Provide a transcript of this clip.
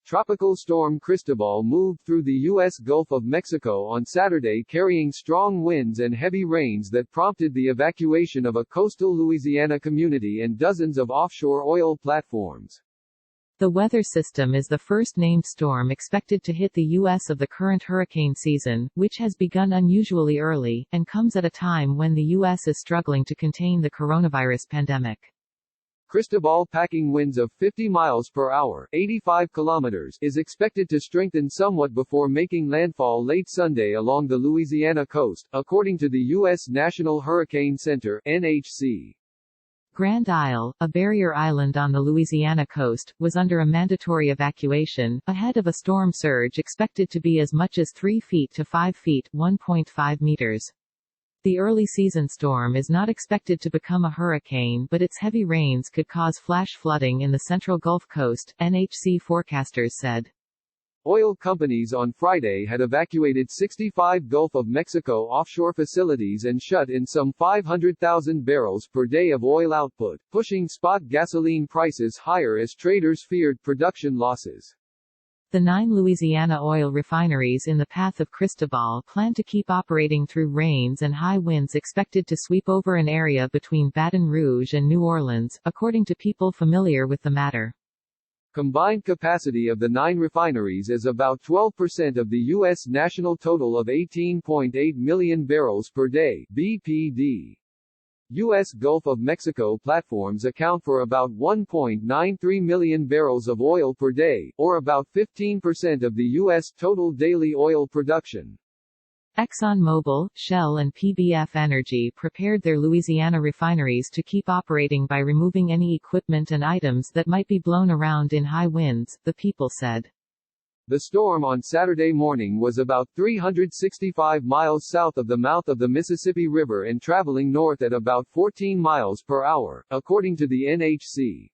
Tropical Storm Cristobal moved through the U.S. Gulf of Mexico on Saturday carrying strong winds and heavy rains that prompted the evacuation of a coastal Louisiana community and dozens of offshore oil platforms. The weather system is the first named storm expected to hit the U.S. of the current hurricane season, which has begun unusually early, and comes at a time when the U.S. is struggling to contain the coronavirus pandemic. Cristobal, packing winds of 50 miles per hour, 85 kilometers, is expected to strengthen somewhat before making landfall late Sunday along the Louisiana coast, according to the U.S. National Hurricane Center (NHC). Grand Isle, a barrier island on the Louisiana coast, was under a mandatory evacuation, ahead of a storm surge expected to be as much as 3 feet to 5 feet (1.5 meters). The early season storm is not expected to become a hurricane, but its heavy rains could cause flash flooding in the central Gulf Coast, NHC forecasters said. Oil companies on Friday had evacuated 65 Gulf of Mexico offshore facilities and shut in some 500,000 barrels per day of oil output, pushing spot gasoline prices higher as traders feared production losses. The 9 Louisiana oil refineries in the path of Cristobal plan to keep operating through rains and high winds expected to sweep over an area between Baton Rouge and New Orleans, according to people familiar with the matter. Combined capacity of the 9 refineries is about 12% of the U.S. national total of 18.8 million barrels per day (BPD). U.S. Gulf of Mexico platforms account for about 1.93 million barrels of oil per day, or about 15% of the U.S. total daily oil production. ExxonMobil, Shell and PBF Energy prepared their Louisiana refineries to keep operating by removing any equipment and items that might be blown around in high winds, the people said. The storm on Saturday morning was about 365 miles south of the mouth of the Mississippi River and traveling north at about 14 miles per hour, according to the NHC.